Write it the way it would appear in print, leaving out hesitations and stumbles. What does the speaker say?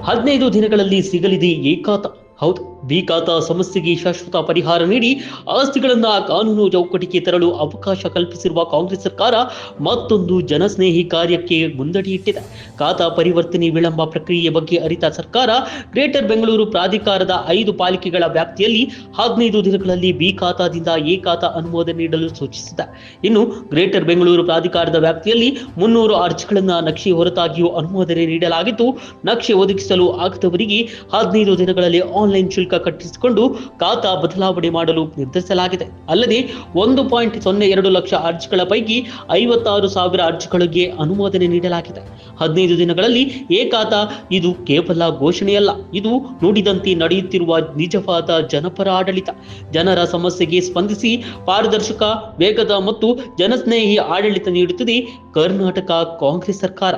15 ದಿನಗಳಲ್ಲಿ ಸಿಗಲಿದೆ ಎ ಖಾತಾ. ಹೌದು, ಬಿ ಖಾತಾ ಸಮಸ್ಯೆಗೆ ಶಾಶ್ವತ ಪರಿಹಾರ ನೀಡಿ ಆಸ್ತಿಗಳನ್ನ ಕಾನೂನು ಚೌಕಟ್ಟಿಗೆ ತರಲು ಅವಕಾಶ ಕಲ್ಪಿಸಿರುವ ಕಾಂಗ್ರೆಸ್ ಸರ್ಕಾರ ಮತ್ತೊಂದು ಜನಸ್ನೇಹಿ ಕಾರ್ಯಕ್ಕೆ ಮುಂದಡಿ ಇಟ್ಟಿದೆ. ಖಾತಾ ಪರಿವರ್ತನೆ ವಿಳಂಬ ಪ್ರಕ್ರಿಯೆ ಬಗ್ಗೆ ಅರಿತ ಸರ್ಕಾರ ಗ್ರೇಟರ್ ಬೆಂಗಳೂರು ಪ್ರಾಧಿಕಾರದ 5 ಪಾಲಿಕೆಗಳ ವ್ಯಾಪ್ತಿಯಲ್ಲಿ 15 ದಿನಗಳಲ್ಲಿ ಬಿ ಖಾತಾದಿಂದ ಎ ಖಾತಾ ಅನುಮೋದನೆ ನೀಡಲು ಸೂಚಿಸಿದೆ. ಇನ್ನು ಗ್ರೇಟರ್ ಬೆಂಗಳೂರು ಪ್ರಾಧಿಕಾರದ ವ್ಯಾಪ್ತಿಯಲ್ಲಿ 300 ಅರ್ಜಿಗಳನ್ನು ನಕ್ಷೆ ಹೊರತಾಗಿಯೂ ಅನುಮೋದನೆ ನೀಡಲಾಗಿದ್ದು, ನಕ್ಷೆ ಒದಗಿಸಲು ಆಗದವರಿಗೆ 15 ದಿನಗಳಲ್ಲಿ ಆನ್ಲೈನ್ ಶುಲ್ಕ ಕಟ್ಟಿಸಿಕೊಂಡು ಖಾತಾ ಬದಲಾವಣೆ ಮಾಡಲು ನಿರ್ಧರಿಸಲಾಗಿದೆ. ಅಲ್ಲದೆ 1.02 ಲಕ್ಷ ಅರ್ಜಿಗಳ ಪೈಕಿ 56,000 ಅರ್ಜಿಗಳಿಗೆ ಅನುಮೋದನೆ ನೀಡಲಾಗಿದೆ. 15 ದಿನಗಳಲ್ಲಿ ಎ ಖಾತಾ ಇದು ಕೇವಲ ಘೋಷಣೆಯಲ್ಲ, ಇದು ನುಡಿದಂತೆ ನಡೆಯುತ್ತಿರುವ ನಿಜವಾದ ಜನಪರ ಆಡಳಿತ. ಜನರ ಸಮಸ್ಯೆಗೆ ಸ್ಪಂದಿಸಿ ಪಾರದರ್ಶಕ, ವೇಗದ ಮತ್ತು ಜನಸ್ನೇಹಿ ಆಡಳಿತ ನೀಡುತ್ತಿದೆ ಕರ್ನಾಟಕ ಕಾಂಗ್ರೆಸ್ ಸರ್ಕಾರ.